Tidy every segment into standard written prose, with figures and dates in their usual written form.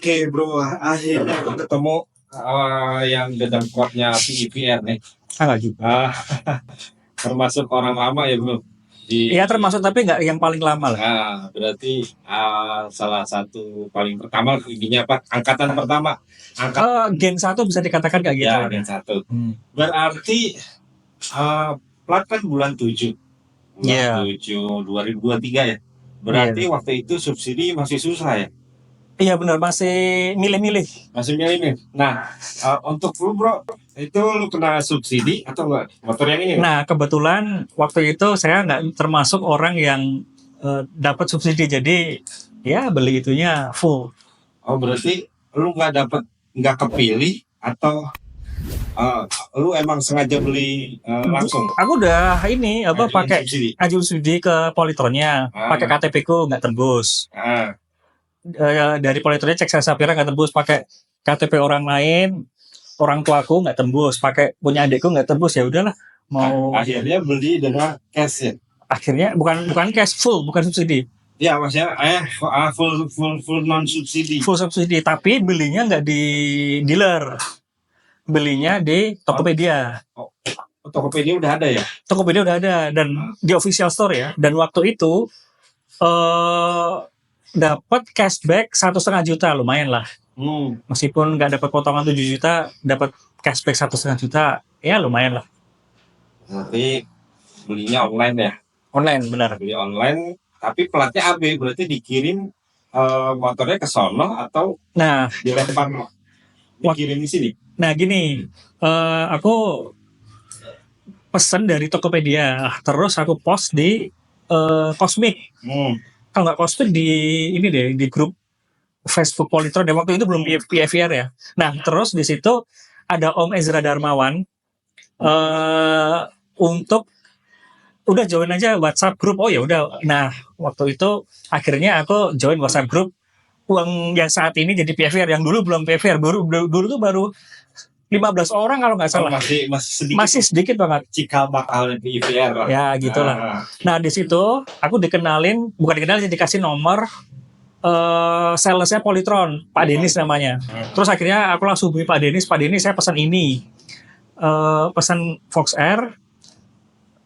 Oke bro, akhirnya aku ketemu yang gedang kuatnya PIVR nih. Enggak juga. Termasuk orang lama ya bro. Iya termasuk tapi nggak yang paling lama lah. Berarti salah satu paling pertama ininya apa? Angkatan pertama. Gen 1 bisa dikatakan kayak gitu. Ya, Gen 1. Berarti plat kan bulan 7. Bulan 7 2023 ya. Berarti waktu itu subsidi masih susah ya? Iya benar, masih milih-milih. Nah, untuk lu bro, itu lu kena subsidi atau enggak motor yang ini? Nah, kebetulan waktu itu saya nggak termasuk orang yang dapat subsidi, jadi ya beli itunya full. Oh, berarti lu nggak kepilih atau lu emang sengaja beli langsung? Aku udah ini pakai ajuin subsidi ke Polytronnya, pakai KTP ku nggak tembus. Dari Polytronnya cek saya Sapira nggak tembus, pakai KTP orang lain, orang tuaku nggak tembus, pakai punya adikku nggak tembus, ya udahlah mau. Akhirnya beli dengan cash ya? Akhirnya bukan cash, full, bukan subsidi. Ya maksudnya full non subsidi. Full subsidi, tapi belinya nggak di dealer, belinya di Tokopedia. Tokopedia udah ada ya? Tokopedia udah ada dan di official store ya. Dan waktu itu dapat cashback 1,5 juta, lumayan lah. Meskipun nggak dapat potongan 7 juta, dapat cashback 1,5 juta, ya lumayan lah. Berarti belinya online ya? Online, benar. Beli online, tapi platnya AB, berarti dikirim motornya ke sono atau dilempar dikirim di sini? Nah gini, aku pesen dari Tokopedia, terus aku post di Cosmic. Kalau nggak Cosmic di grup Facebook Polytron, dan waktu itu belum PIVR ya. Nah terus di situ ada Om Ezra Darmawan untuk udah join aja WhatsApp grup. Oh ya udah. Nah waktu itu akhirnya aku join WhatsApp grup uang yang saat ini jadi PIVR, yang dulu belum PIVR, dulu tuh baru 15 orang kalau nggak salah. Masih sedikit banget. Cikal bakal PIVR. Ya gitulah. Nah di situ aku dikasih nomor salesnya Polytron, Pak Denis namanya. Terus akhirnya aku langsung hubungi Pak Denis, saya pesan ini, pesan Fox Air,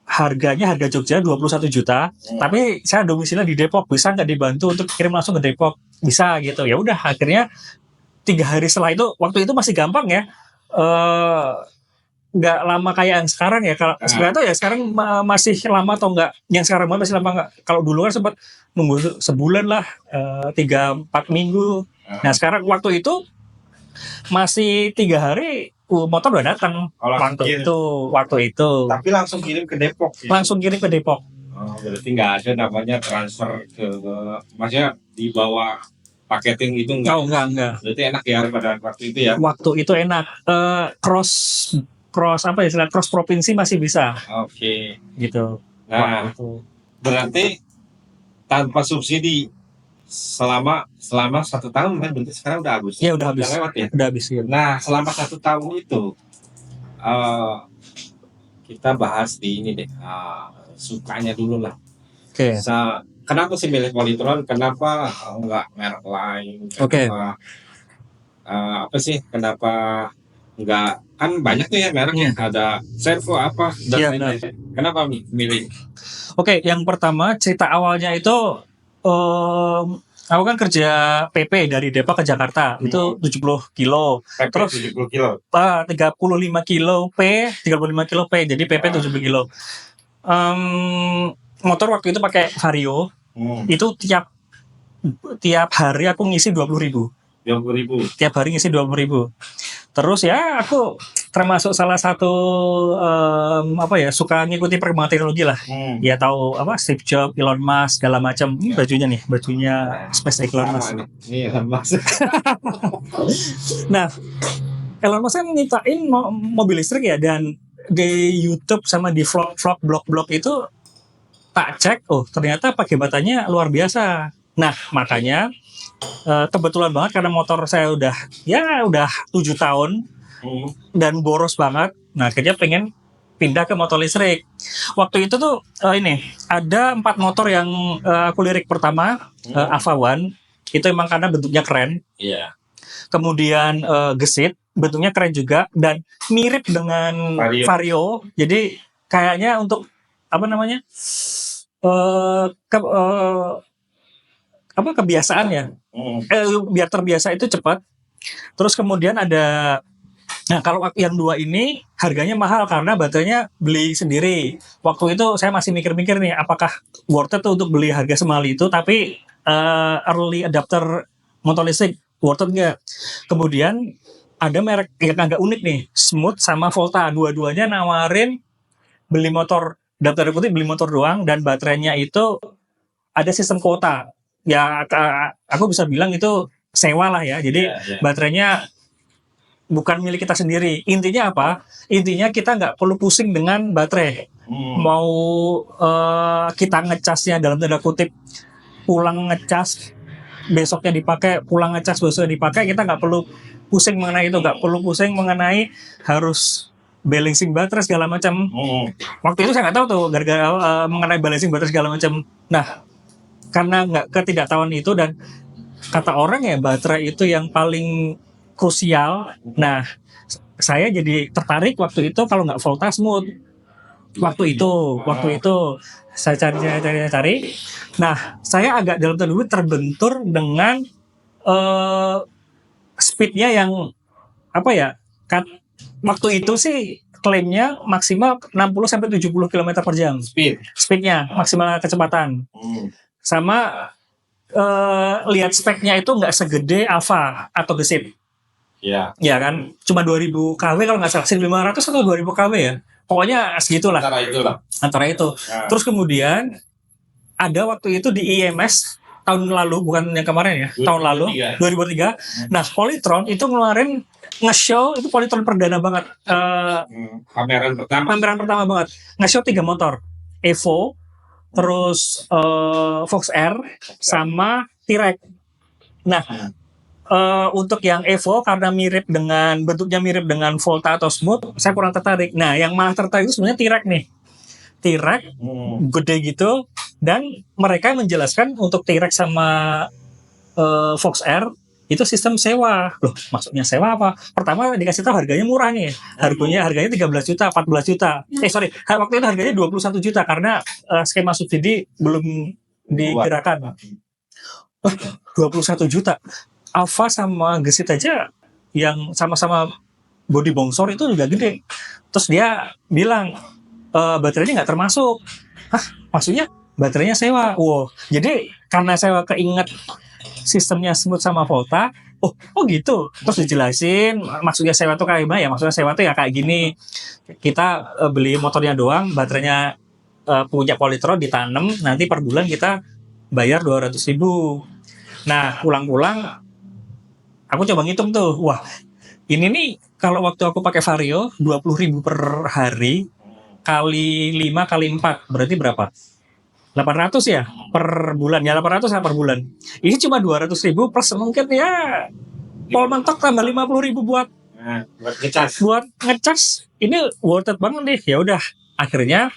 harga Jogja 21 juta, tapi saya domisilinya di Depok, bisa nggak dibantu untuk kirim langsung ke Depok? Bisa gitu. Ya udah, akhirnya 3 hari setelah itu, waktu itu masih gampang ya, nggak lama kayak yang sekarang ya. Kalau sekarang tuh ya sekarang masih lama atau enggak? Yang sekarang masih lama enggak? Kalau dulu kan sempat nunggu sebulan lah, 3-4 minggu. Nah sekarang waktu itu masih 3 hari motor udah datang. Waktu itu. Tapi langsung kirim ke Depok. Gitu. Langsung kirim ke Depok. Berarti nggak ada namanya transfer ke, maksudnya dibawa paketing itu enggak? Oh enggak. Berarti enak ya pada waktu itu ya? Waktu itu enak. Cross provinsi masih bisa. Oke. Gitu. Nah, berarti tanpa subsidi selama 1 tahun kan, berarti sekarang udah habis. Iya udah habis. Lewat ya? Udah habis ya. Nah selama 1 tahun itu kita bahas di ini deh, sukanya dulu lah. Oke. Kenapa sih milih Polytron? Kenapa nggak merek lain? Apa sih? Kenapa nggak, kan banyak tuh ya mereknya, ada Servo apa dan lain-lain. Kenapa milih? Oke, yang pertama cerita awalnya itu aku kan kerja PP dari Depok ke Jakarta, itu 70 kilo. PP terus 70 kilo. 35 kilo P, jadi PP 70 kilo. Motor waktu itu pakai Vario. Itu tiap hari aku ngisi 20.000. Tiap hari ngisi 20.000. Terus ya aku termasuk salah satu suka ngikuti perkembangan teknologi lah. Ya tahu Steve Jobs, Elon Musk, segala macam. Ini bajunya SpaceX Elon Musk. Ini Elon Musk. Nah, Elon Musk kan nyiptain mobil listrik ya, dan di YouTube sama di blog itu tak cek, ternyata perdebatan luar biasa. Nah, makanya kebetulan banget karena motor saya udah 7 tahun dan boros banget. Nah, akhirnya pengen pindah ke motor listrik. Waktu itu tuh ada 4 motor yang aku lirik. Pertama Ava One, itu emang karena bentuknya keren. Iya. kemudian gesit, bentuknya keren juga dan mirip dengan Vario. Jadi kayaknya untuk apa namanya kebiasaan ya, biar terbiasa itu cepat. Terus kemudian ada, nah kalau yang dua ini harganya mahal karena baterainya beli sendiri. Waktu itu saya masih mikir-mikir nih, apakah worth it tuh untuk beli harga semahal itu, tapi early adapter motor listrik worth it nggak? Kemudian ada merek yang agak unik nih, Smooth sama Volta, dua-duanya nawarin beli motor, daftar kutip beli motor doang, dan baterainya itu ada sistem kuota. Ya aku bisa bilang itu sewa lah ya. Jadi baterainya bukan milik kita sendiri. Intinya apa? Intinya kita nggak perlu pusing dengan baterai. Mau kita ngecasnya dalam tanda kutip, pulang ngecas besoknya dipakai, pulang ngecas besoknya dipakai, kita nggak perlu pusing mengenai itu, nggak perlu pusing mengenai harus balancing baterai segala macam. Waktu itu saya nggak tahu tuh gara-gara mengenai balancing baterai segala macam. Nah, karena nggak ketidaktahuan itu, dan kata orang ya baterai itu yang paling krusial. Nah, saya jadi tertarik waktu itu kalau nggak Volta, Smooth. Waktu itu saya cari. Nah, saya agak dalam tanda kutip terbentur dengan speednya yang apa ya? Waktu itu sih klaimnya maksimal 60-70 km per jam. Speednya maksimal kecepatan. Sama lihat speknya itu nggak segede Alfa atau Gesit. Ya kan, cuma 2000 kW kalau nggak salah, 1500 atau 2000 kW ya. Pokoknya segitulah. Antara itu. Terus kemudian ada waktu itu di IMS tahun lalu, bukan yang kemarin ya, 2003. Tahun lalu 2003. Nah, Polytron itu ngeluarin nge-show, itu Polytron perdana banget. Pameran pertama banget. Nge-show 3 motor. Evo, terus Fox R sama T-Rex. Nah, untuk yang Evo karena bentuknya mirip dengan Volta atau Smooth, saya kurang tertarik. Nah, yang malah tertarik itu sebenarnya T-Rex nih. T-Rex gede gitu, dan mereka menjelaskan untuk T-Rex sama Fox R itu sistem sewa. Loh, maksudnya sewa apa? Pertama dikasih tahu harganya murah nih. Harganya 13 juta, 14 juta. Waktu itu harganya 21 juta karena skema subsidi belum digerakkan. 21 juta. Alfa sama Gesit aja yang sama-sama body bongsor itu juga gede. Terus dia bilang baterainya nggak termasuk. Maksudnya baterainya sewa. Wow. Jadi karena saya keinget sistemnya Smooth sama Volta, oh gitu. Terus dijelasin maksudnya sewa tuh kayak gimana ya? Maksudnya sewa tuh ya kayak gini. Kita beli motornya doang, baterainya punya Polytron ditanam, nanti per bulan kita bayar 200.000. Nah, pulang-pulang aku coba ngitung tuh, wah ini nih kalau waktu aku pakai Vario 20.000 per hari kali 5 kali 4 berarti berapa? 800 ya per bulan, ya 800 per bulan. Ini cuma 200.000 plus mungkin ya pol mentok tambah 50.000 buat ngecas. Ini worth it banget deh. Ya udah, akhirnya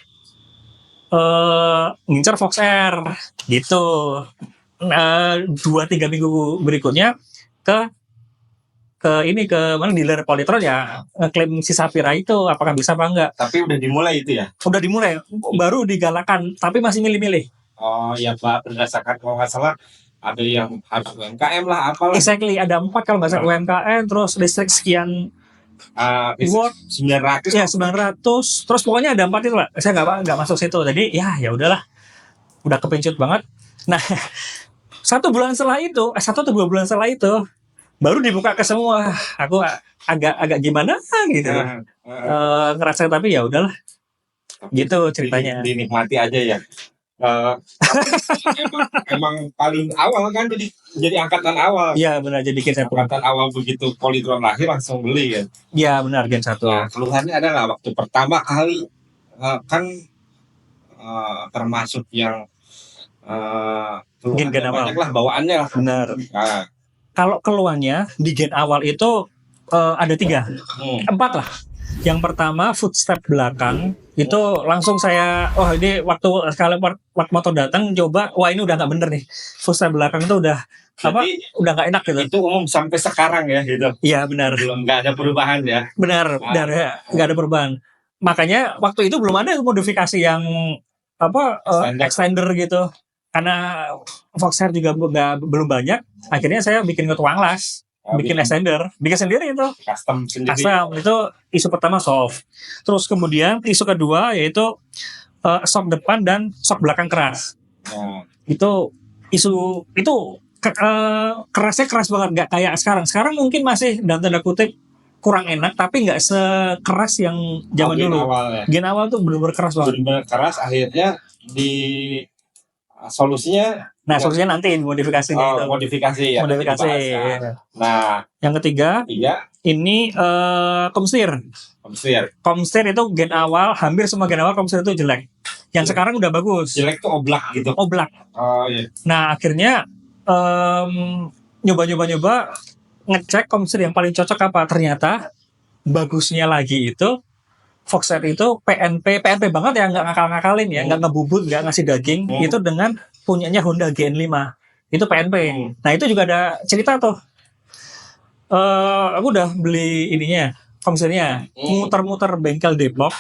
ngincer Fox R gitu. 2-3 minggu berikutnya ke mana dealer Polytron ya ngeklaim si Sapphire itu apakah bisa apa enggak. Tapi udah dimulai itu ya? Udah dimulai, baru digalakan, tapi masih milih-milih. Oh ya Pak, berdasarkan kalau nggak salah ada yang harus UMKM lah apalah. Exactly, ada 4 kalau nggak salah UMKM, terus listrik sekian watt, 900 ya 900, terus pokoknya ada 4 itu lah. Saya nggak masuk situ, jadi ya udahlah, udah kepencut banget. Nah 1 bulan setelah itu, 1 atau 2 bulan setelah itu baru dibuka ke semua. Aku agak gimana gitu, ngerasa, tapi ya udahlah, gitu ceritanya. Dinikmati aja ya. Emang paling awal kan, jadi angkatan awal. Iya benar, jadi Gen 1. Angkatan awal begitu Polytron lahir langsung beli kan. Iya benar, Gen 1. Nah, keluhannya adalah waktu pertama kali kan termasuk yang Gen awal. Banyak lah bawaannya lah. Benar. Nah, kalau keluhannya di gen awal itu ada 3, 4 lah. Yang pertama footstep belakang itu langsung saya, ini waktu sekali motor datang coba, wah ini udah nggak bener nih, footstep belakang itu udah udah nggak enak gitu. Itu umum sampai sekarang ya gitu. Iya benar. Belum nggak ada perubahan ya. Benar ya, nggak ada perubahan. Makanya waktu itu belum ada modifikasi yang extender gitu. Karena Foxhair juga belum banyak. Akhirnya saya bikin ketuang las, bikin extender, bikin sendiri itu. Custom sendiri. Custom itu isu pertama soft. Terus kemudian isu kedua yaitu shock depan dan shock belakang keras. Itu isu itu kerasnya keras banget, nggak kayak sekarang. Sekarang mungkin masih dalam tanda kutip kurang enak, tapi nggak sekeras yang zaman dulu. Gen awal tuh benar-benar keras banget. Benar-benar keras, akhirnya di solusinya. Nah, solusinya nanti modifikasi. Modifikasi ya. Modifikasi. Nah, yang ketiga ini Comsteer itu gen awal, hampir semua gen awal Comsteer itu jelek. Yang sekarang udah bagus. Jelek tuh oblak gitu. Oblak. Oh iya. Nah, akhirnya nyoba ngecek Comsteer yang paling cocok apa, ternyata bagusnya lagi itu Foxhair itu PNP banget ya, nggak ngakal-ngakalin ya, nggak ngebubut, nggak ngasih daging, itu dengan punyanya Honda GN5 itu PNP. Nah itu juga ada cerita tuh, aku udah beli ininya Comsteernya, muter-muter bengkel Depok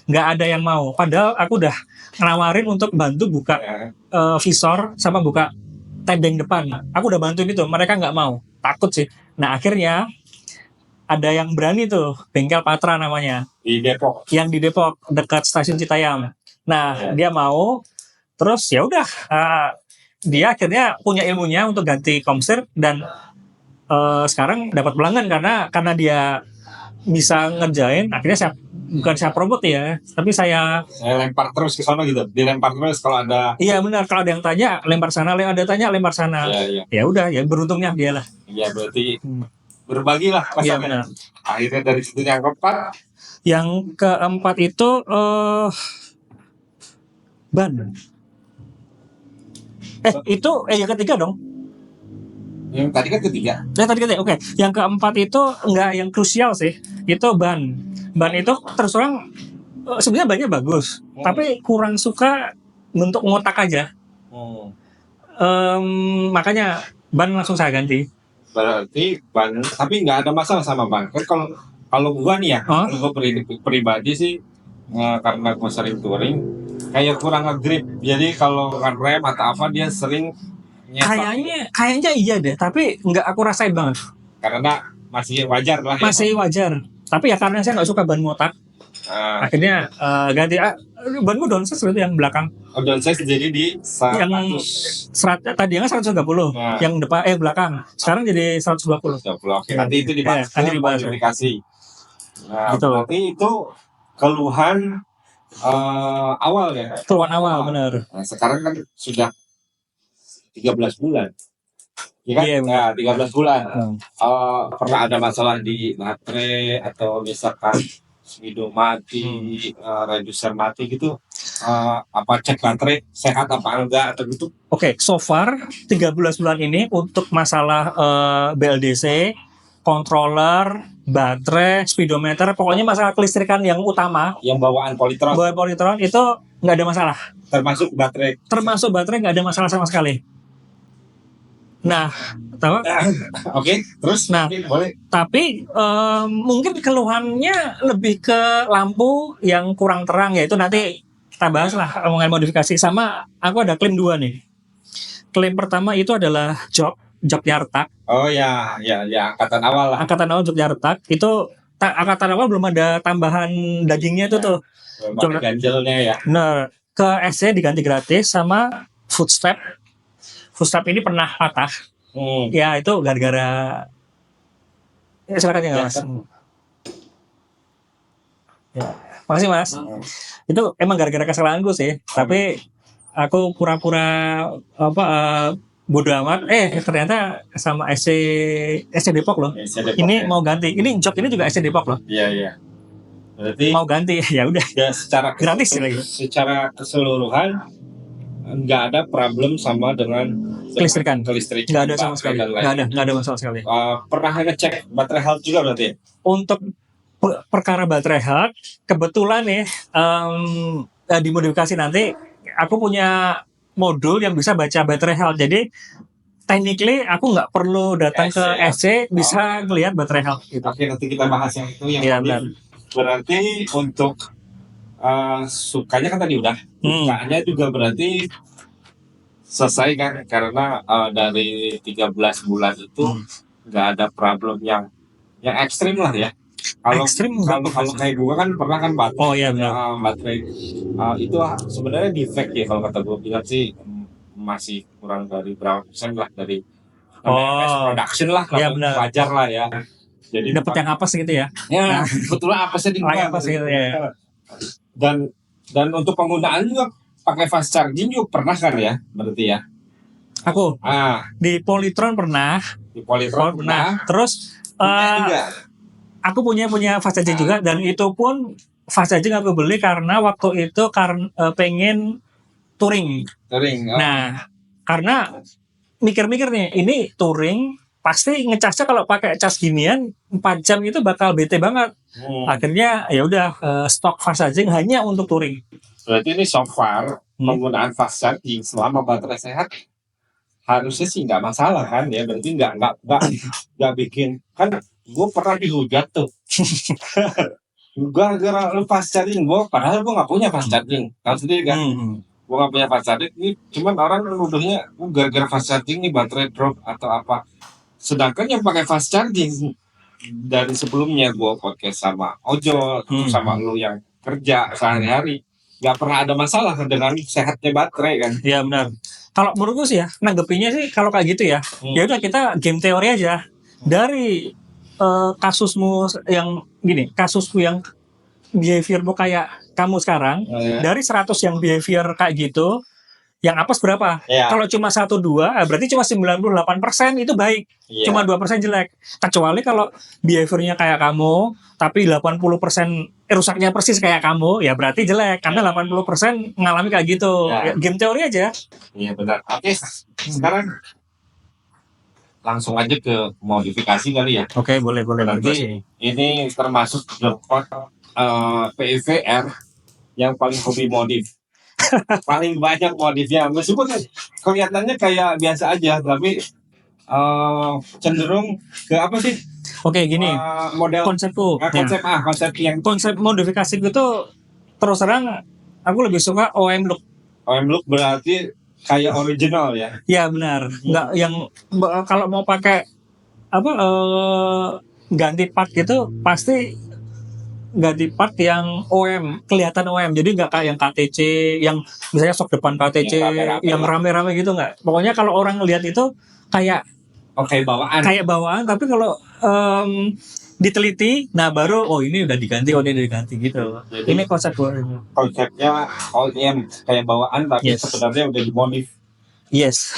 nggak ada yang mau, padahal aku udah nawarin untuk bantu buka visor sama buka tembeng depan, aku udah bantuin itu, mereka nggak mau, takut sih. Nah akhirnya ada yang berani tuh, bengkel Patra namanya, di Depok, yang di Depok dekat stasiun Citayam. Nah dia mau, terus ya udah, dia akhirnya punya ilmunya untuk ganti Comsteer dan sekarang dapat pelanggan karena dia bisa ngerjain. Akhirnya bukan saya promote ya, tapi saya lempar terus ke sana gitu, dilempar terus kalau ada. Iya benar, kalau ada yang tanya lempar sana, ada tanya lempar sana. Ya udah, ya beruntungnya dia lah. Iya berarti berbagilah. Iya benar. Akhirnya dari situ yang keempat. Yang keempat itu ban. Itu yang ketiga dong. Yang tadi kan ketiga. Oke. Yang keempat itu enggak yang krusial sih. Itu ban. Ban itu terus terang sebenarnya bannya bagus, tapi kurang suka untuk ngotak aja. Makanya ban langsung saya ganti. Berarti ban, tapi nggak ada masalah sama ban. Kan kalau gua nih ya, kalau gua pribadi sih, karena gua sering touring, kayak kurang nge-grip. Jadi kalau ngerem atau apa dia sering Kayaknya iya deh, tapi nggak aku rasain banget. Karena masih wajar lah. Masih wajar. Tapi ya karena saya nggak suka ban ngotak. Akhirnya ganti banmu downsize berarti yang belakang. Downsize jadi di 100. Yang tadinya 130, yang depan belakang. Sekarang jadi 120. Oke, nanti itu dibahas. Modifikasi. Nah, gitu. Berarti itu keluhan awal ya. Keluhan awal benar. Nah, sekarang kan sudah 13 bulan. Ya kan? Nah, 13 bulan. Pernah ada masalah di baterai atau misalkan speedo mati, reducer mati gitu, apa cek baterai sehat apa enggak atau gitu? Oke, so far 13 bulan ini untuk masalah BLDC, controller, baterai, speedometer, pokoknya masalah kelistrikan yang utama, yang bawaan Polytron itu nggak ada masalah. Termasuk baterai nggak ada masalah sama sekali. Nah, tahu? Oke, terus boleh. Tapi mungkin keluhannya lebih ke lampu yang kurang terang, yaitu nanti kita bahas lah omongan modifikasi. Sama aku ada klaim 2 nih. Klaim pertama itu adalah joknya retak. Oh ya, angkatan awal lah. Angkatan awal joknya retak itu angkatan awal belum ada tambahan dagingnya itu tuh. Ganjelnya ya. Nah, ke SC diganti gratis sama footstep. Footstep ini pernah patah. Ya itu gara-gara. Ya silakan ya Mas. Ya, makasih Mas. Itu emang gara-gara kesalahanku sih. Tapi aku pura-pura bodo amat. Ternyata sama SC Depok loh. Ini mau ganti. Ini jok ini juga SC Depok loh. Iya. Berarti mau ganti ya udah. Secara gratis lagi. Secara keseluruhan nggak ada problem sama dengan kelistrikan. Nggak ada sama sekali. Nggak ada masalah sekali. Pernah ngecek baterai health juga berarti? Untuk perkara baterai health, kebetulan nih dimodifikasi nanti aku punya modul yang bisa baca baterai health. Jadi technically aku nggak perlu datang ke SC, bisa ngelihat baterai health gitu. Oke, nanti kita bahas yang itu yang Iya, modif. benar. Berarti untuk sukanya kan tadi udah, dukanya juga berarti selesai kan, karena dari 13 bulan itu nggak ada problem yang ekstrim lah ya. Kalau kayak gue kan pernah kan baterai. Oh iya benar. Baterai itu sebenarnya defect ya, kalau kata gue bilang sih masih kurang dari berapa persen lah dari mass production lah, iya, benar. wajar lah ya. Jadi dapat yang apes gitu ya. Ya, kebetulan apesnya di luar. Apes gitu ya. Dan untuk penggunaan juga pakai fast charging juga pernah kan ya, berarti ya. Aku di Polytron pernah. Di Polytron pernah. Terus aku punya fast charging juga, dan itu pun fast charging aku beli karena waktu itu pengen touring. Nah, karena mikir-mikir nih, ini touring pasti ngecasnya kalau pakai cas ginian 4 jam itu bakal bete banget. Akhirnya ya udah stok fast charging hanya untuk touring. Berarti ini so far penggunaan fast charging selama baterai sehat harusnya sih nggak masalah kan ya. Berarti nggak bikin, kan gue pernah dihujat tuh. Gara-gara lu fast charging, padahal gue nggak punya fast charging. Tahu sendiri kan? Gue nggak punya fast charging. Ini cuman orang nuduhnya gara-gara fast charging nih baterai drop atau apa. Sedangkan yang pakai fast charging dari sebelumnya gue podcast sama Ojo, sama lu yang kerja sehari-hari, nggak pernah ada masalah dengan sehatnya baterai kan? Iya benar. Kalau menurutku sih ya, nanggepinnya sih kalau kayak gitu ya, ya udah kita game teori aja. Dari kasusmu yang gini, kasusku yang behaviormu kayak kamu sekarang, dari 100 yang behavior kayak gitu, yang apes berapa? Kalau cuma 1-2, berarti cuma 98% itu baik. Cuma 2% jelek. Kecuali kalau behaviornya kayak kamu, tapi 80% rusaknya persis kayak kamu, ya berarti jelek. Karena 80% ngalami kayak gitu. Ya, game teori aja. Iya benar. Oke, sekarang langsung aja ke modifikasi kali ya. Oke, boleh. Nanti ini termasuk PIVR yang paling hobi modif. Paling banyak modifnya, meskipun kelihatannya kayak biasa aja, tapi cenderung ke apa sih? Oke, gini. Model konsepku. Konsep modifikasi itu terus terang aku lebih suka OM look. OM look berarti kayak original ya? Iya benar. Nggak yang kalau mau pakai apa ganti part gitu pasti ganti part yang OM, kelihatan OM. Jadi nggak kayak yang KTC, yang misalnya sok depan KTC, yang rame-rame gitu nggak. Pokoknya kalau orang lihat itu kayak kayak bawaan, tapi kalau diteliti, nah baru ini udah diganti gitu. Jadi, ini konsepnya OEM kayak bawaan, tapi sebenarnya udah dimodif. Yes,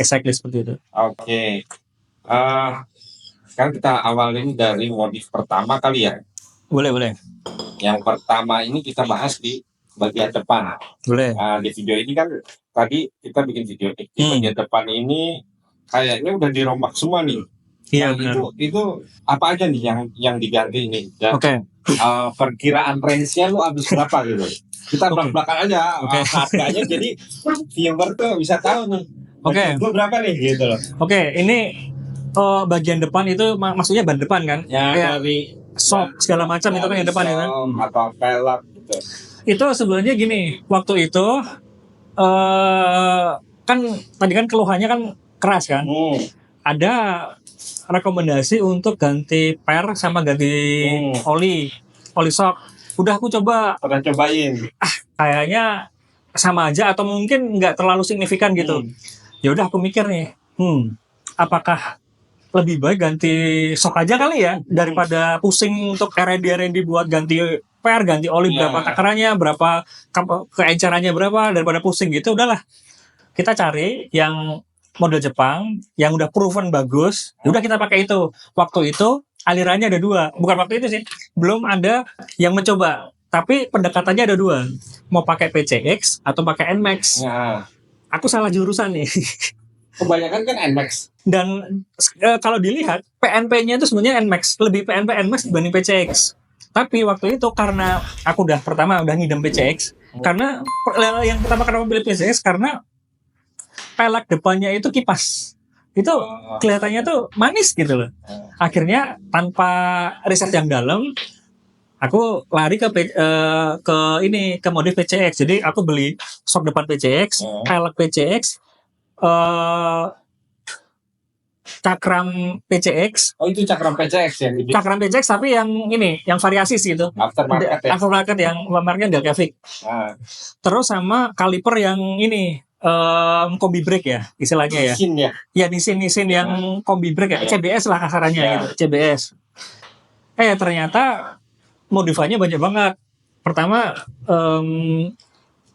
exactly seperti itu. Oke. Sekarang kita awalin dari modif pertama kali ya. Boleh. Yang pertama ini kita bahas di bagian depan. Boleh. Di video ini kan tadi kita bikin video di bagian depan ini kayaknya udah dirombak semua nih. Iya benar. Itu apa aja nih yang diganti ini? Dan perkiraan range-nya lu habis berapa gitu? Kita belak-belakan aja harganya, jadi viewer tuh bisa tahu nih. Itu berapa nih gitu loh. Ini bagian depan itu maksudnya ban depan kan? Ya, dari shock segala macam itu kan yang depan ya kan? Atau pelak gitu. Itu sebenarnya gini, waktu itu kan tadi kan keluhannya kan keras kan? Ada rekomendasi untuk ganti per sama ganti oli shock. Udah aku pernah cobain. Kayaknya sama aja atau mungkin nggak terlalu signifikan gitu. Ya udah aku mikir nih, apakah lebih baik ganti shock aja kali ya daripada pusing untuk R&D buat ganti per, ganti oli berapa takarannya, berapa keencarannya berapa, daripada pusing gitu. Udahlah, kita cari yang model Jepang yang udah proven bagus. Udah kita pakai itu. Waktu itu alirannya ada 2. Bukan waktu itu sih, belum ada yang mencoba. Tapi pendekatannya ada 2. Mau pakai PCX atau pakai NMAX. Aku salah jurusan nih. Kebanyakan kan NMAX. Dan kalau dilihat PNP-nya itu sebenarnya NMAX, lebih PNP NMAX dibanding PCX. Tapi waktu itu karena aku udah ngidam PCX, karena yang pertama kenapa pilih PCX karena pelek depannya itu kipas. Itu kelihatannya tuh manis gitu loh. Akhirnya tanpa riset yang dalam, aku lari ke modif PCX. Jadi aku beli sok depan PCX, pelek PCX, cakram PCX. Oh itu cakram PCX ya? Cakram PCX tapi yang ini, yang variasi sih itu. Aftermarket ya? Aftermarket yang Delcavic. Terus sama kaliper yang ini, kombi brake ya istilahnya ya. Nisin ya? Ya Nisin yang kombi brake ya, CBS lah kasarannya gitu, CBS. Ternyata modifannya banyak banget. Pertama,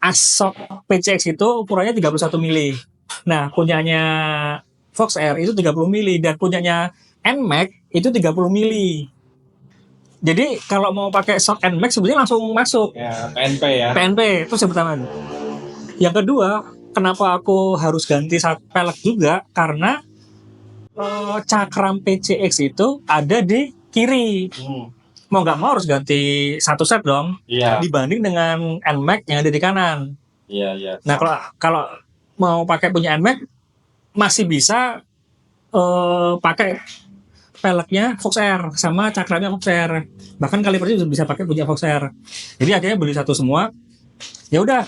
asok PCX itu ukurannya 31 mili. Nah, punyanya Fox Air itu 30 mili dan punyanya NMAX itu 30 mili. Jadi kalau mau pakai shock NMAX sebenarnya langsung masuk. Ya, PNP ya. PNP itu yang pertama. Yang kedua, kenapa aku harus ganti pelek juga? Karena cakram PCX itu ada di kiri. Mau nggak mau harus ganti satu set dong. Iya. Dibanding dengan NMAX yang ada di kanan. Iya. Nah kalau mau pakai punya NMAX masih bisa pakai peleknya Fox Air sama cakramnya Fox Air. Bahkan kalipernya juga bisa pakai punya Fox Air. Jadi akhirnya beli satu semua. Ya udah,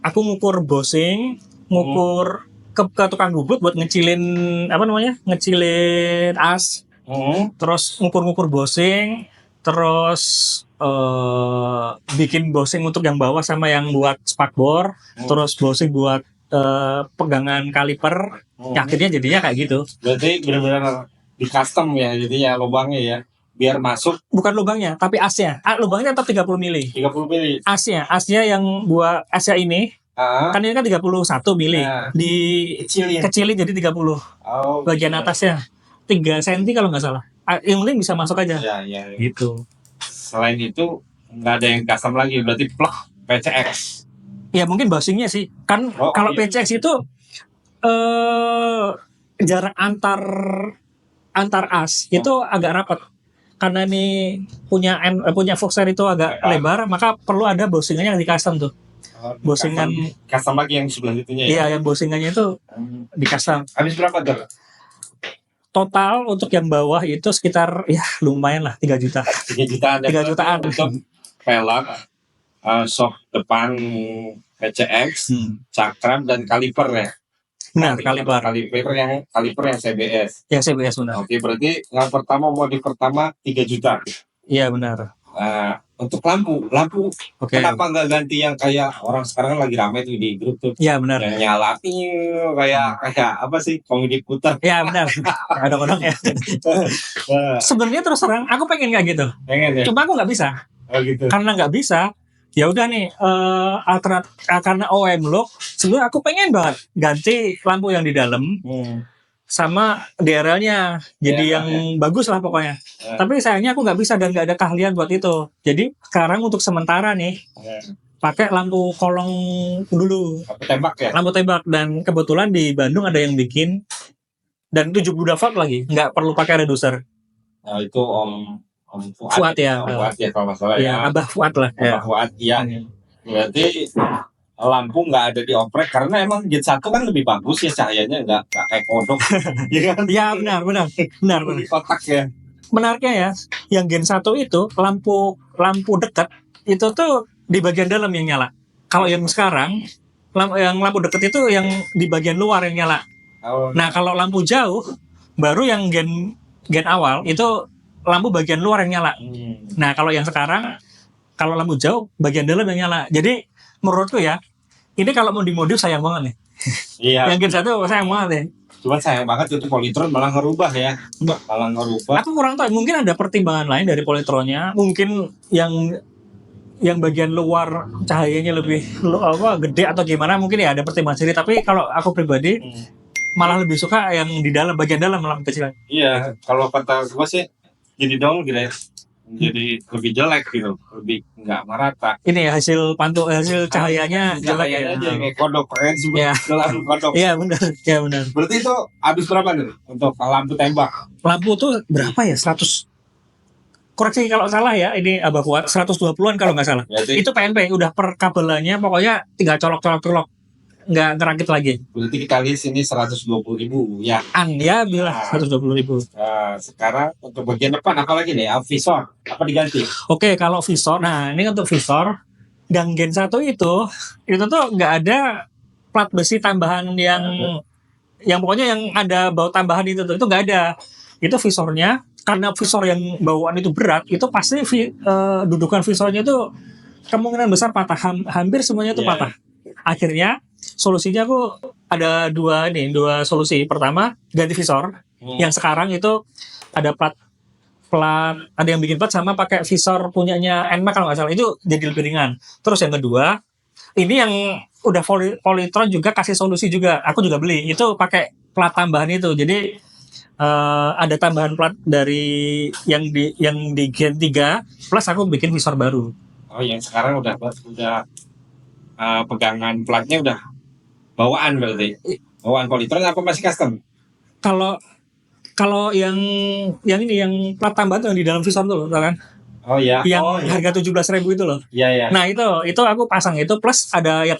aku ngukur bushing, ngukur ke tukang bubut buat ngecilin as. Terus ngukur bushing, terus bikin bushing untuk yang bawah sama yang buat spakbor, terus bushing buat pegangan kaliper. Akhirnya jadinya kayak gitu. Berarti benar-benar di custom ya jadinya lubangnya ya, biar masuk. Bukan lubangnya, tapi asnya. Lubangnya tetap 30 mili. 30 mili. Asnya yang buat asnya ini. Kan ini kan 31 mili. Di kecilin jadi 30. Bagian atasnya 3 cm kalau nggak salah. Yang penting bisa masuk aja. Ya. Gitu. Selain itu nggak ada yang custom lagi, berarti plug PCX. Ya mungkin bushingnya sih. Kan kalau PCX itu jarak antar as itu agak rapat. Karena ini punya Fox Air itu agak lebar, maka perlu ada bossingannya yang di custom tuh. Bossingan custom lagi yang sebelah itunya ya. Iya, yang bossingannya itu di custom. Habis berapa tuh? Total untuk yang bawah itu sekitar ya lumayan lah 3 juta. 3 jutaan. 3 jutaan untuk pelek, shock depan PCX, cakram dan kaliper ya. Benar, kaliper yang CBS. Yang CBS benar. Oke, berarti yang pertama modif pertama 3 juta. Iya benar. Untuk lampu, kenapa nggak ganti yang kayak orang sekarang lagi ramai tuh di grup tuh? Iya benar. Yang nyala kayak apa sih, komedi putar. Iya benar. Kadang-kadang ya. Sebenarnya terus terang aku pengen kayak gitu. Pengen ya. Cuma aku nggak bisa. Oh gitu. Karena nggak bisa. Ya udah nih, alternatif karena OM look, sebenarnya aku pengen banget ganti lampu yang di dalam sama DRL-nya, jadi yang bagus lah pokoknya. Tapi sayangnya aku nggak bisa dan nggak ada keahlian buat itu. Jadi sekarang untuk sementara nih, pakai lampu kolong dulu. Lampu tembak dan kebetulan di Bandung ada yang bikin dan 72 volt lagi, nggak perlu pakai reducer. Nah itu Om Fuad ya. Fuad ya kalau masalah ya. Abah Fuad lah. Abah Fuad ya. Berarti lampu nggak ada dioprek karena emang Gen 1 kan lebih bagus ya cahayanya, nggak kayak kodok. Iya kan? Ya benar. Kotak ya. Menariknya ya, yang Gen 1 itu lampu dekat itu tuh di bagian dalam yang nyala. Kalau yang sekarang lampu dekat itu yang di bagian luar yang nyala. Nah kalau lampu jauh baru yang gen awal itu lampu bagian luar yang nyala. Nah kalau yang sekarang kalau lampu jauh bagian dalam yang nyala. Jadi menurutku ya, ini kalau mau dimodif sayang banget nih. Iya. Yang Gen 1 sayang banget ya. Cuma sayang banget itu Polytron malah ngerubah ya. Aku kurang tahu, mungkin ada pertimbangan lain dari Polytronnya. Mungkin yang bagian luar cahayanya lebih gede atau gimana, mungkin ya ada pertimbangan sendiri. Tapi kalau aku pribadi malah lebih suka yang di dalam, bagian dalam lampu kecil. Iya, kalau kata gue sih jadi dong gitu ya. Jadi lebih jelek gitu, lebih nggak merata. Ini ya hasil cahayanya jelek ya. Kayak kodok, kodok. Iya benar. Berarti itu habis berapa nih untuk lampu tembak? Lampu tuh berapa ya? 100 koreksi kalau salah ya, ini Abah Fuad 120-an kalau nggak salah. Berarti, Itu PNP udah per kabelannya pokoknya tinggal colok-colok nggak ngerakit lagi. berarti kita lihat sini 120.000 ya. Ya bila 120.000. Sekarang untuk bagian depan apa lagi nih? Visor apa diganti? Oke, kalau visor, nah ini untuk visor dan Gen 1 itu tuh nggak ada plat besi tambahan yang pokoknya yang ada baut tambahan itu nggak ada. Itu visornya, karena visor yang bawaan itu berat, itu pasti dudukan visornya itu kemungkinan besar patah, hampir semuanya itu patah. Akhirnya solusinya aku ada dua solusi. Pertama, ganti visor. Yang sekarang itu ada plat ada yang bikin plat sama pakai visor punyanya NMAX kalau nggak salah, itu jadi lebih ringan. Terus yang kedua, ini yang udah Polytron juga kasih solusi juga, aku juga beli itu pakai plat tambahan itu. Jadi ada tambahan plat dari yang di Gen 3 plus aku bikin visor baru. Oh, yang sekarang udah pegangan platnya udah bawaan berarti. Bawaan Polytron apa masih custom? Kalau yang ini yang plat tambahan tuh yang di dalam visor tuh loh, kan? Oh ya. Yang harga 17.000 itu loh. Iya. Nah itu aku pasang itu plus ada yang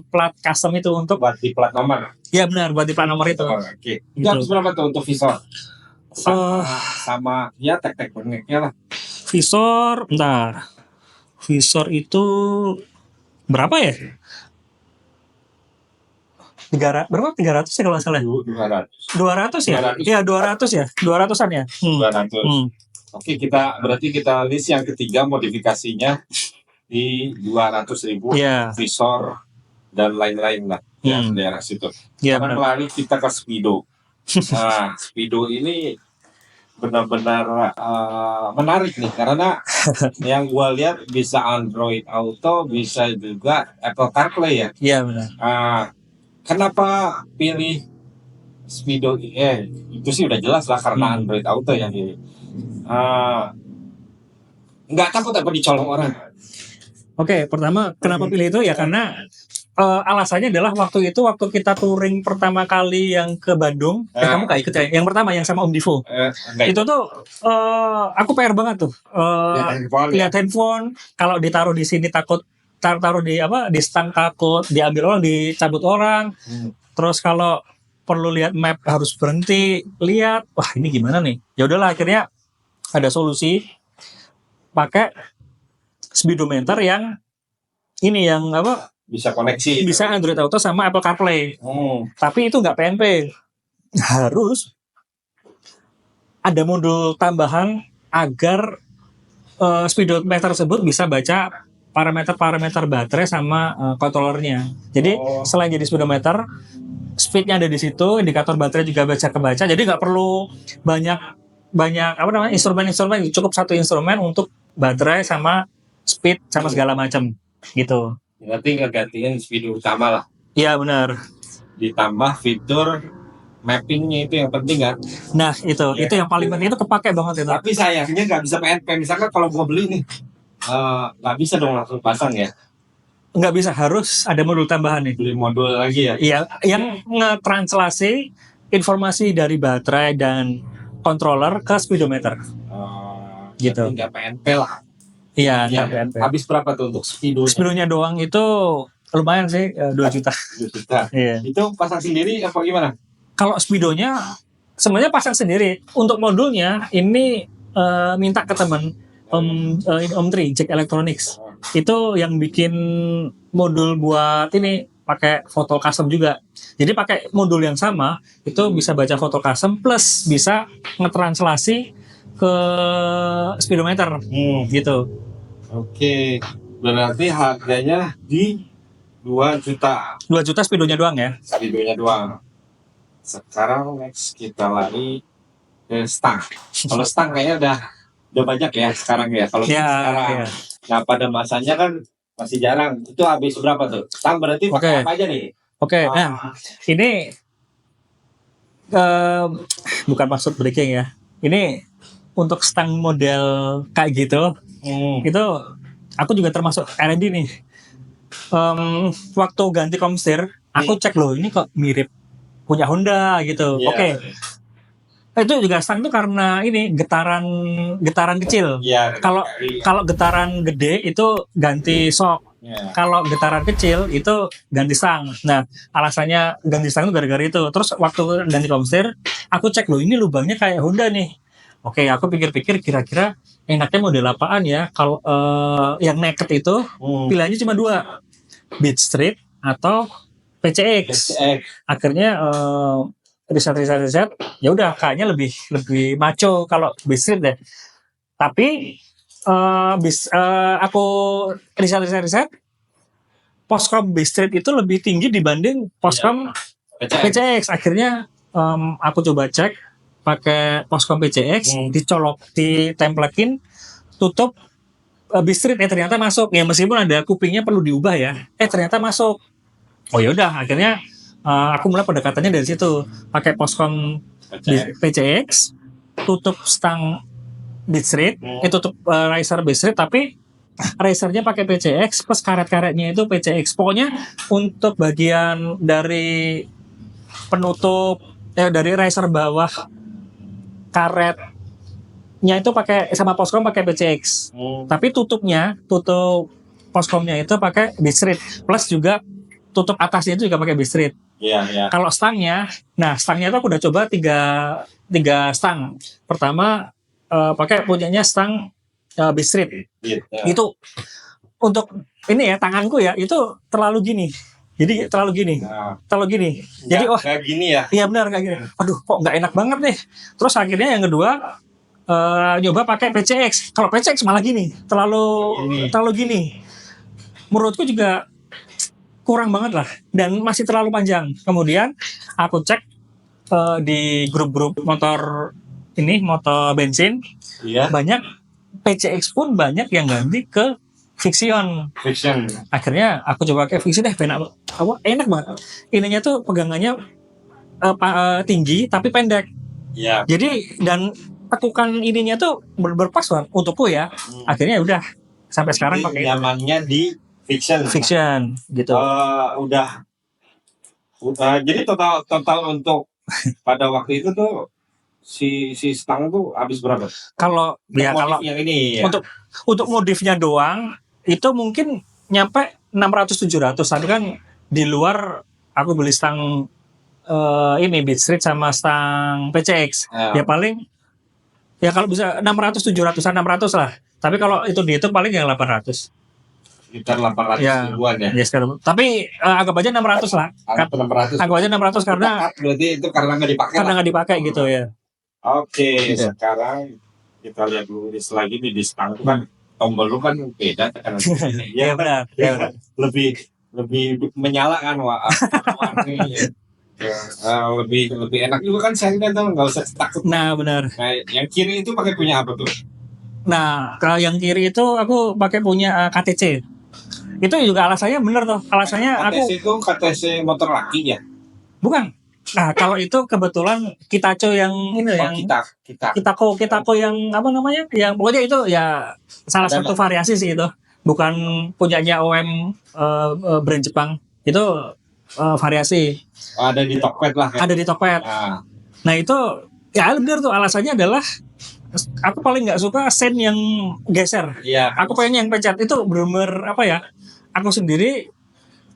plat custom itu untuk buat di plat nomor. Iya benar, buat di plat nomor itu. Oke. Itu habis berapa tuh untuk visor? Sama ya tek-tek bengeknya lah. Visor, bentar. Visor itu berapa ya? 300 ya kalau nggak salah. 200 ya? Iya 200 ya, 200-an ya. 200. Oke, berarti kita list yang ketiga modifikasinya di 200.000 visor dan lain-lain lah ya daerah situ. Karena lari kita ke Speedo. Nah, Speedo ini benar-benar menarik nih karena yang gua lihat bisa Android Auto, bisa juga Apple CarPlay ya. Iya benar. Kenapa pilih Speedo? Itu sih udah jelas lah karena Android Auto yang ini. Nggak takut apa dicolong orang? Oke, pertama kenapa pilih itu ya karena alasannya adalah waktu kita touring pertama kali yang ke Bandung, kamu nggak ikut ya? Yang pertama yang sama Om Divo. Itu tuh aku PR banget tuh. Lihat handphone, kalau ditaruh di sini takut taruh di stang takut diambil orang, dicabut orang. Terus kalau perlu lihat map harus berhenti lihat, wah ini gimana nih? Ya udahlah akhirnya ada solusi pakai speedometer yang ini yang bisa koneksi, bisa Android Auto sama Apple CarPlay. Tapi itu nggak PNP, harus ada modul tambahan agar speedometer tersebut bisa baca parameter baterai sama controllernya. Jadi selain jadi speedometer, speednya ada di situ, indikator baterai juga kebaca. Jadi nggak perlu banyak instrumen, cukup satu instrumen untuk baterai sama speed sama segala macam gitu. Berarti ngegantiin speedo utama lah. Iya benar. Ditambah fitur mappingnya itu yang penting kan. Nah itu yang paling penting, itu kepake banget itu. Tapi sayangnya nggak bisa PNP. Misalkan kalau gua beli nih nggak bisa dong langsung pasang ya? Nggak bisa, harus ada modul tambahan nih. Beli modul lagi ya? Iya, yang ngetranslasi informasi dari baterai dan controller ke speedometer. Gitu. Nggak PNP lah. Iya, nggak PNP. Habis berapa tuh untuk speedonya? Speedonya doang itu lumayan sih, 2 juta. 2 juta. Iya. Itu pasang sendiri apa gimana? Kalau speedonya sebenarnya pasang sendiri. Untuk modulnya ini minta ke teman Om Tri, Jack Electronics. Itu yang bikin modul buat ini pakai foto custom juga. Jadi pakai modul yang sama itu bisa baca foto custom plus bisa ngetranslasi ke speedometer gitu. Oke, berarti harganya di 2 juta. 2 juta speedonya doang ya? Speedonya doang. Sekarang next kita lari ke stang. Kalau stang kayaknya udah banyak ya sekarang ya. Kalau sekarang. Ya. Nah pada masanya kan masih jarang. Itu habis berapa tuh? Stang berarti pakai apa aja nih? Oke. Nah ini bukan maksud breaking ya. Ini untuk stang model kayak gitu, itu aku juga termasuk R&D nih. Waktu ganti komstir, aku cek loh ini kok mirip punya Honda gitu. Oke. Itu juga stang itu karena ini getaran kecil. Iya. Kalau getaran gede itu ganti shock. Ya. Kalau getaran kecil itu ganti stang. Nah, alasannya ganti stang itu gara-gara itu. Terus waktu ganti komstir, aku cek loh ini lubangnya kayak Honda nih. Oke, aku pikir-pikir kira-kira enaknya model apaan ya? Kalau yang naked itu pilihannya cuma 2, Beat Street atau PCX. Akhirnya riset, ya udah kayaknya lebih maco kalau Beat Street deh. Tapi aku riset Poscom Beat Street itu lebih tinggi dibanding Poscom PCX. Akhirnya aku coba cek pakai Poscom PCX, dicolok, ditemplekin, tutup Beat Street, ternyata masuk. Ya meskipun ada kupingnya perlu diubah ya, ternyata masuk. Oh ya udah, akhirnya aku mulai pendekatannya dari situ, pakai Poscom PCX, tutup stang Beat Street, tutup riser Beat Street, tapi risernya pakai PCX plus karet-karetnya itu PCX. Pokoknya untuk bagian dari penutup dari riser bawah karetnya itu pakai sama Poscom pakai PCX. Tapi tutup Poscomnya itu pakai Beat Street, plus juga tutup atasnya itu juga pakai Beat Street. Iya. Kalau stangnya itu aku udah coba tiga stang. Pertama pakai punyanya stang Beat Street. Itu untuk ini ya, tanganku ya itu terlalu gini. Jadi terlalu gini. Jadi kayak gini ya. Iya benar kayak gini. Aduh, kok nggak enak banget nih. Terus akhirnya yang kedua nyoba pakai PCX. Kalau PCX malah gini, terlalu gini. Menurutku juga kurang banget lah, dan masih terlalu panjang. Kemudian aku cek di grup-grup motor bensin, banyak PCX pun banyak yang ganti ke Fiction. Akhirnya aku coba pakai Fiction deh, enak banget. Ininya tuh pegangannya tinggi tapi pendek. Iya. Jadi dan tekukan ininya tuh berpas banget untukku ya. Akhirnya udah sampai sekarang pakai nyamannya di Fiction gitu. Jadi total untuk pada waktu itu tuh si stang tuh habis berapa? Kalau yang ini ya. Untuk modifnya doang itu mungkin nyampe 600-700. Tapi kan di luar aku beli stang ini Beat Street sama stang PCX. Ya paling ya kalau bisa 600-700-an, 600 lah. Tapi kalau itu dihitung paling yang 800. Sekitar 800 ribuan ya. Yes, tapi anggap aja 600 lah. Anggap aja 600 karena berarti itu karena nggak dipakai gitu ya. Oke, sekarang kita lihat dulu lagi di stang itu kan tombol lu kan beda kan. Iya benar. Lebih menyala kan warnanya. Lebih enak juga kan senden tuh, nggak usah takut. Nah benar. Nah, yang kiri itu pakai punya apa tuh? Nah kalau yang kiri itu aku pakai punya KTC. Itu juga alasannya bener tuh. Alasannya KTC itu KTC motor laki ya? Bukan. Nah kalau itu kebetulan Kitaco yang ini yang Kitako yang apa namanya? Yang pokoknya itu ya salah satu variasi sih itu. Bukan punyanya OM brand Jepang. Itu variasi. Ada di Tokped lah. Ada di Tokped. Nah itu ya benar tuh, alasannya adalah aku paling nggak suka sen yang geser. Iya. Aku pengen yang pencet itu bener-bener apa ya? Aku sendiri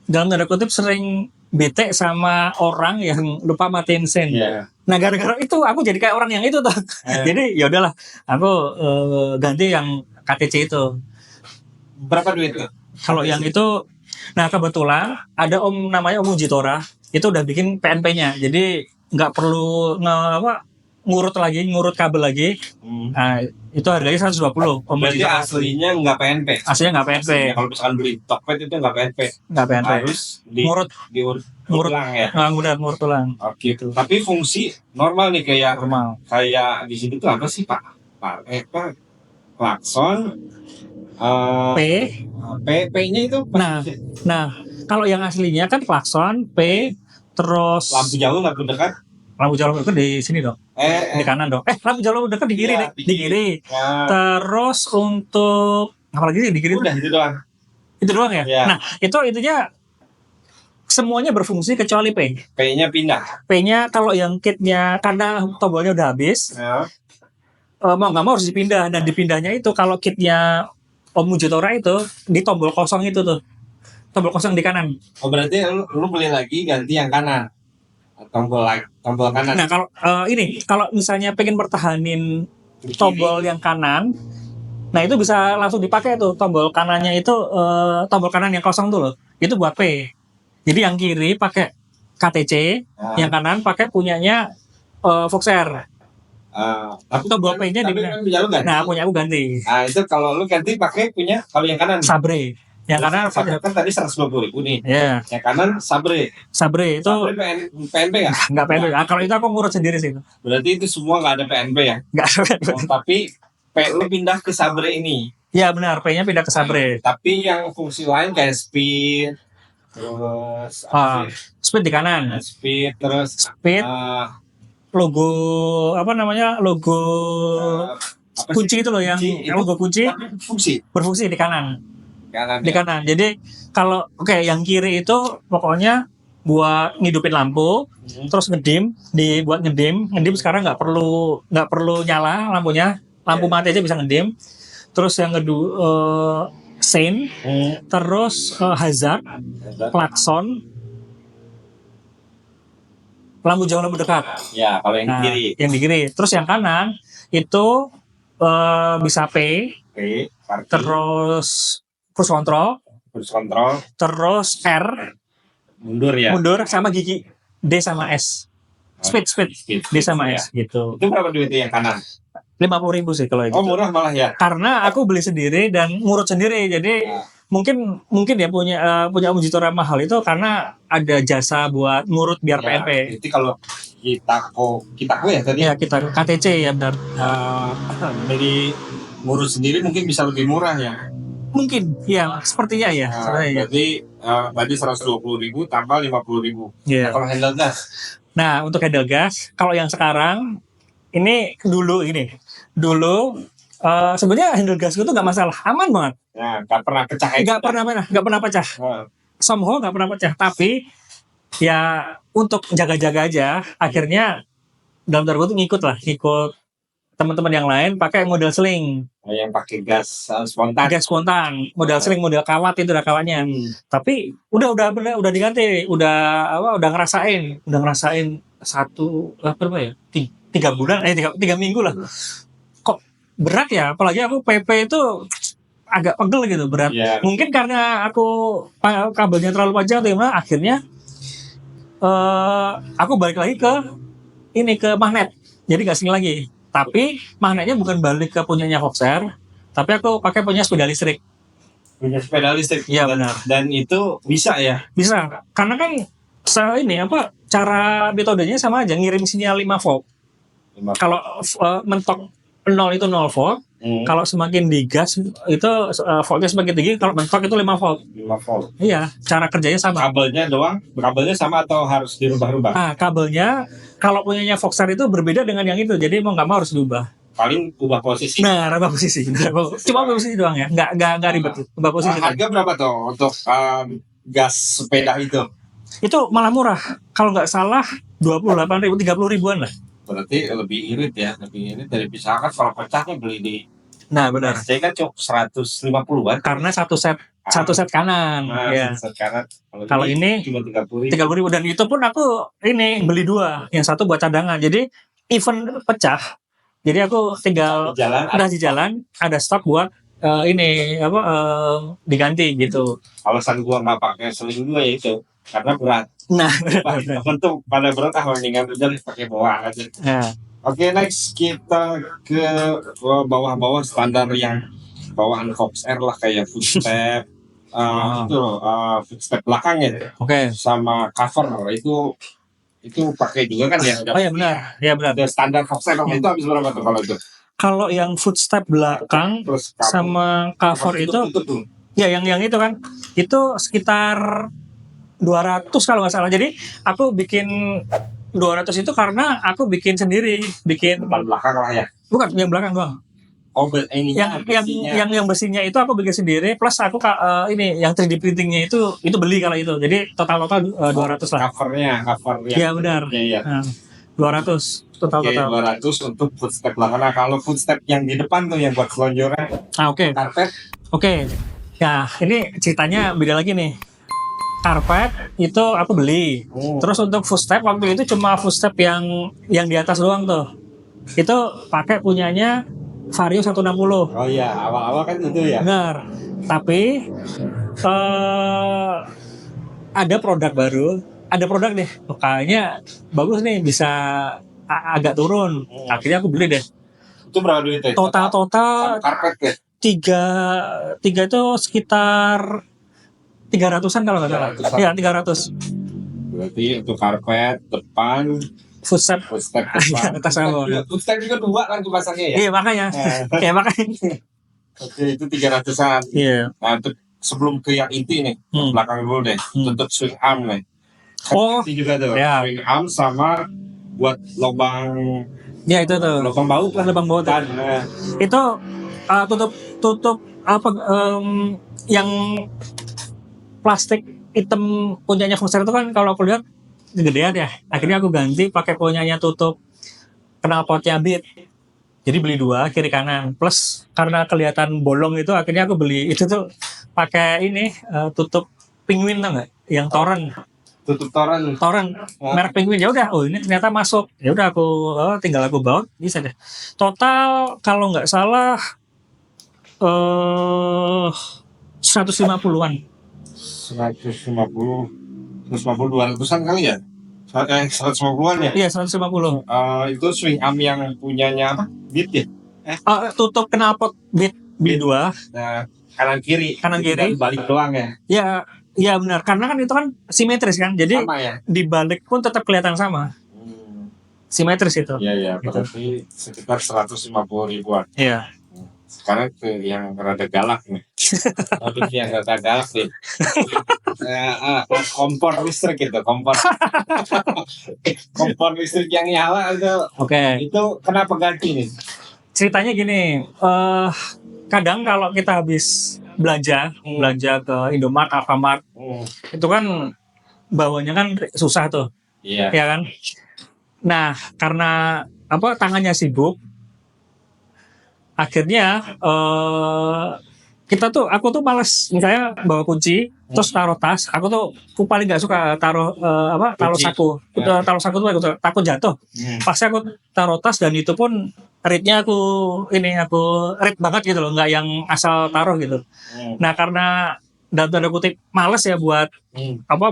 dalam tanda kutip sering bete sama orang yang lupa matiin sen. Yeah. Nah gara-gara itu aku jadi kayak orang yang itu tuh. Jadi ya udahlah, aku ganti yang KTC itu. Berapa duit tuh? Kalau yang itu, nah kebetulan ada namanya Om Jitora, itu udah bikin PNP-nya. Jadi nggak perlu ngurut kabel lagi. Nah, itu harganya 120. Berarti aslinya nggak PNP. Aslinya nggak PNP. Kalau misalkan beli Tokped itu nggak PNP. Nggak PNP. Harus diurut ulang ya. Ngurut ulang. Oke. Tapi fungsi normal nih kayak normal. Kayak di sini tuh apa sih Pak? Klakson. P-nya itu. Nah, kalau yang aslinya kan klakson, P, terus lampu jauh, lampu dekat. Lampu jauh dekat di sini dong. Di kanan dong. Lampu jauh dekat di kiri deh. Di kiri. Terus untuk apa lagi sih di kiri? Udah itu doang. Itu doang ya? Nah, itunya semuanya berfungsi kecuali P. P-nya pindah. P-nya kalau yang kitnya karena tombolnya udah habis, mau nggak mau harus dipindah, dan dipindahnya itu kalau kitnya Om Mujitora itu di tombol kosong itu tuh, tombol kosong di kanan. Oh berarti lu beli lagi ganti yang kanan. Tombol kanan. Nah kalau kalau misalnya pengen pertahanin tombol yang kanan, nah itu bisa langsung dipakai tuh tombol kanannya itu, tombol kanan yang kosong tuh loh, itu buat P. Jadi yang kiri pakai KTC, yang kanan pakai punyanya Voxer. Tapi tombol P-nya kan punya lu ganti. Nah punya aku ganti. Nah itu kalau lu ganti pakai punya kalau yang kanan. Sabre. Yang kanan kan tadi 120.000 nih. Ya. Yang kanan Sabre. Sabre itu PNP nggak? Nggak PNP. Kalau itu aku ngurus sendiri sih. Berarti itu semua nggak ada PNP ya? Nggak ada PNP. Tapi lu pindah ke Sabre ini. Ya benar, P-nya pindah ke Sabre. Tapi yang fungsi lain kayak speed, terus speed di kanan. Speed terus logo apa namanya, logo kunci itu loh, yang logo kunci berfungsi di kanan. Di kanan. Jadi kalau yang kiri itu pokoknya buat ngidupin lampu, terus ngedim, buat ngedim sekarang nggak perlu nyala lampunya, lampu mati aja bisa ngedim. Terus yang kedua sein, terus hazard, klakson, lampu jauh, lampu dekat. Ya, kalau yang kiri. Yang di kiri. Terus yang kanan itu bisa P, terus cruise control, terus R, mundur sama gigi D sama S. Speed D sama S gitu. Itu berapa duitnya yang kanan? 50.000 sih kalau itu. Oh murah malah ya. Karena aku beli sendiri dan ngurut sendiri, jadi mungkin ya punya Om Mujitora mahal itu karena ada jasa buat ngurut biar PNP. Jadi kalau kita ya tadi. Ya kita KTC ya benar. Beli ngurut sendiri mungkin bisa lebih murah ya. Mungkin ya, sepertinya ya. Berarti tadi 120.000 tambah 50.000. Yeah. Kalau handle gas. Nah untuk handle gas, kalau yang sekarang dulu sebenarnya handle gas itu nggak masalah, aman banget. Nah, nggak pernah pecah. Nggak pernah pecah. Somehow nggak pernah pecah. Tapi ya untuk jaga-jaga aja, akhirnya dalam tanda kutip ngikut teman-teman yang lain pakai model sling. Yang pakai gas spontan. Model sling, model kawat itu, kawatnya. Tapi udah diganti, udah ngerasain 3 bulan, 3 minggu lah. Kok berat ya, apalagi aku PP itu agak pegel gitu, berat. Yeah. Mungkin karena aku kabelnya terlalu panjang atau gimana, akhirnya aku balik lagi ke magnet. Jadi nggak sling lagi. Tapi magnetnya bukan balik ke punyanya Voxer, tapi aku pakai punya sepeda listrik. Punya sepeda listrik? Iya benar. Dan itu bisa ya? Bisa, karena kan cara metodenya sama aja, ngirim sinyal 5 volt. Kalau mentok 0 itu 0 volt, kalau semakin digas itu voltnya semakin tinggi, kalau mentok itu 5 volt. 5 volt. Iya, cara kerjanya sama. Kabelnya sama atau harus dirubah-rubah? Kabelnya kalau punyanya Voxer itu berbeda dengan yang itu, jadi mau nggak mau harus diubah. Paling ubah posisi. Nah, ubah posisi. Cuma posisi doang ya, nggak ribet. Ubah posisi. Harga berapa tuh untuk gas sepeda itu? Itu malah murah. Kalau nggak salah 28.000, 30.000-an lah. Berarti lebih irit dari misalkan kalau pecahnya beli di. Nah benar. Saya kan cuma 150-an. Karena satu set kanan. Ya. Satu set kanan. Kalau ini cuma 30.000. Dan itu pun aku beli 2, yang satu buat cadangan. Jadi even pecah, jadi aku tinggal udah di jalan ada stok buat diganti gitu. Alasan gua nggak pakai seling 2 ya itu karena berat. Nah, untuk pada berat mendingan udah pakai bawah aja. Nah. Oke, next kita ke bawah-bawah standar yang bawaan Voxer lah, kayak footstep, footstep belakangnya. Oke. Sama cover itu pakai juga kan ya? Oh ya benar, Ada standar Voxer itu habis berapa tuh kalau itu? Kalau yang footstep belakang terus sama cover itu, ya yang itu kan, itu sekitar 200 kalau nggak salah. Jadi aku bikin 200 itu karena aku bikin sendiri, depan belakang lah ya. Bukan yang belakang doang. yang besinya itu aku bikin sendiri, plus aku ini yang 3D printingnya itu beli kalau itu. Jadi total 200 lah. Cover Iya benar. ya. 200 total. 200 untuk footstep lah. Karena kalau footstep yang di depan tuh yang buat selonjoran. Oke. Karpet. Oke. Ya, ini ceritanya beda lagi nih. Karpet itu aku beli. Terus untuk footstep waktu itu cuma footstep yang di atas doang tuh. Itu pakai punyanya Vario 160. Oh iya, awal-awal kan itu ya. Benar. Tapi ada produk baru, ada produk deh. Kayaknya bagus nih, bisa agak turun. Akhirnya aku beli deh. Itu berapa duit itu? Total karpet ya? tiga itu sekitar 300-an kalau nggak salah. Iya 300. Berarti untuk karpet depan, footstep depan. Footstep juga 2 kan dipasangnya ya? Iya makanya. Ya makanya. Oke, itu 300-an. Iya. Nah, untuk sebelum ke yang inti nih, belakang dulu deh. Tutup swing arm nih. Oh, itu juga tuh. Ya. Swing arm sama buat lubang. Ya itu tuh. Lubang baut lah. Lubang baut. Itu tutup apa yang plastik hitam punyanya Foster itu kan kalau aku lihat gedean ya. Akhirnya aku ganti pakai punyanya tutup knalpotnya Beat. Jadi beli 2 kiri kanan. Plus karena kelihatan bolong itu akhirnya aku beli itu tuh pakai ini tutup penguin tau nggak? Yang Toren. Tutup Toren merek penguin. Ya udah, ini ternyata masuk. Ya udah aku tinggal aku baut bisa deh. Total kalau nggak salah 150-an. 150 200-an kali ya? 150-an ya? Iya 150. Itu swing arm yang punyanya apa? Beat ya? Tutup knalpot Beat 2. Nah, kanan kiri. Balik doang ya? Ya benar. Karena kan itu kan simetris kan. Jadi sama, ya? Dibalik pun tetap kelihatan sama. Simetris itu. Iya, berarti sekitar 150 ribuan. Iya. Sekarang ke yang rada galak nih. Modus yang rada galak nih. Kompor listrik itu, kompor listrik yang nyala itu. Oke. Itu kenapa ganti nih? Ceritanya gini, kadang kalau kita habis belanja ke Indomaret, Alfamart, itu kan bawanya kan susah tuh. Iya. Ya kan? Nah, karena tangannya sibuk, akhirnya aku tuh malas misalnya bawa kunci terus taruh tas. Aku paling nggak suka taruh saku. Taruh saku tuh aku takut jatuh. Pasti aku taruh tas, dan itu pun readnya aku read banget gitu loh, nggak yang asal taruh gitu. Nah karena dalam tanda kutip males ya buat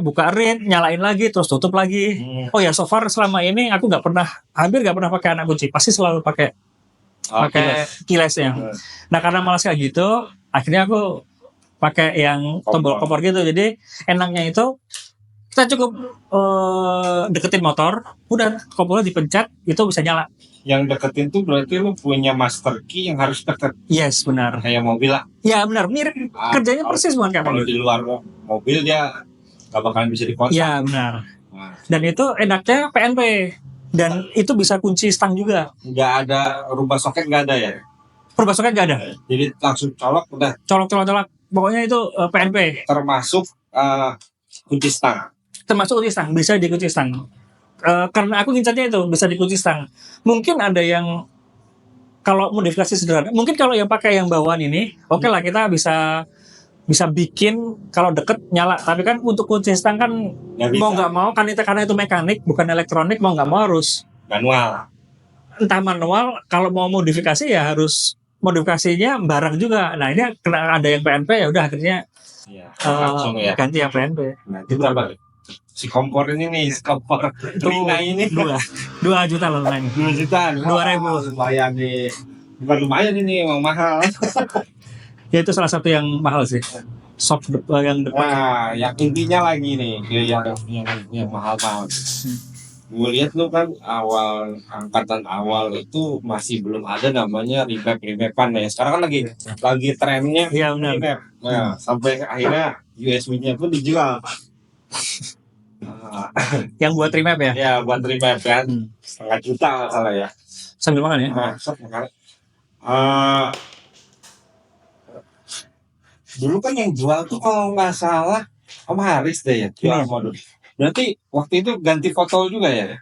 buka read, nyalain lagi terus tutup lagi. Oh ya, so far selama ini aku hampir nggak pernah pakai anak kunci, pasti selalu pakai keylessnya. Nah karena malas kayak gitu, akhirnya aku pakai yang tombol kompor gitu. Jadi enaknya itu kita cukup deketin motor, udah kompornya dipencet, itu bisa nyala. Yang deketin tuh berarti lu punya master key yang harus deket. Yes, benar. Kayak mobil lah. Ya benar, mirip kerjanya persis bukan kayak mobil. Kalau di luar mobil dia gak bakalan bisa dikontak. Ya benar. Dan itu enaknya PNP. Dan itu bisa kunci stang juga. Nggak ada rubah soket, nggak ada ya? Rubah soket nggak ada. Jadi langsung colok udah. Colok. Pokoknya itu PNP. Termasuk kunci stang. Bisa dikunci stang. Karena aku ngincarnya itu bisa dikunci stang. Mungkin ada yang kalau modifikasi sederhana. Mungkin kalau yang pakai yang bawaan ini, oke lah kita bisa bikin kalau deket nyala. Tapi kan untuk kunci stang kan mau nggak mau kan itu, karena itu mekanik bukan elektronik, mau nggak mau harus manual. Entah manual, kalau mau modifikasi ya harus modifikasinya barang juga. Nah ini kena ada yang PNP, ya udah akhirnya langsung ganti yang PNP. Nah, itu berapa? Si kompor ini nih, kompor Rina ini 2 juta loh lain. 2 juta. 2.000. Lumayan nih. Bukan lumayan ini, emang mahal. Ya itu salah satu yang mahal sih. Soft yang depan. Nah, yang intinya lagi nih, yang mahal-mahal. Gue lihat lu kan angkatan awal itu masih belum ada namanya remap-remapan ya. Sekarang kan lagi trennya remap. Nah, sampai akhirnya USB-nya pun dijual. Yang buat remap ya? Ya, buat remap kan. 1,5 juta salah ya. Sambil makan ya? Eh, dulu kan yang jual tuh kalau nggak salah Om Haris deh ya jual Iya. modul. Berarti waktu itu ganti foto juga ya?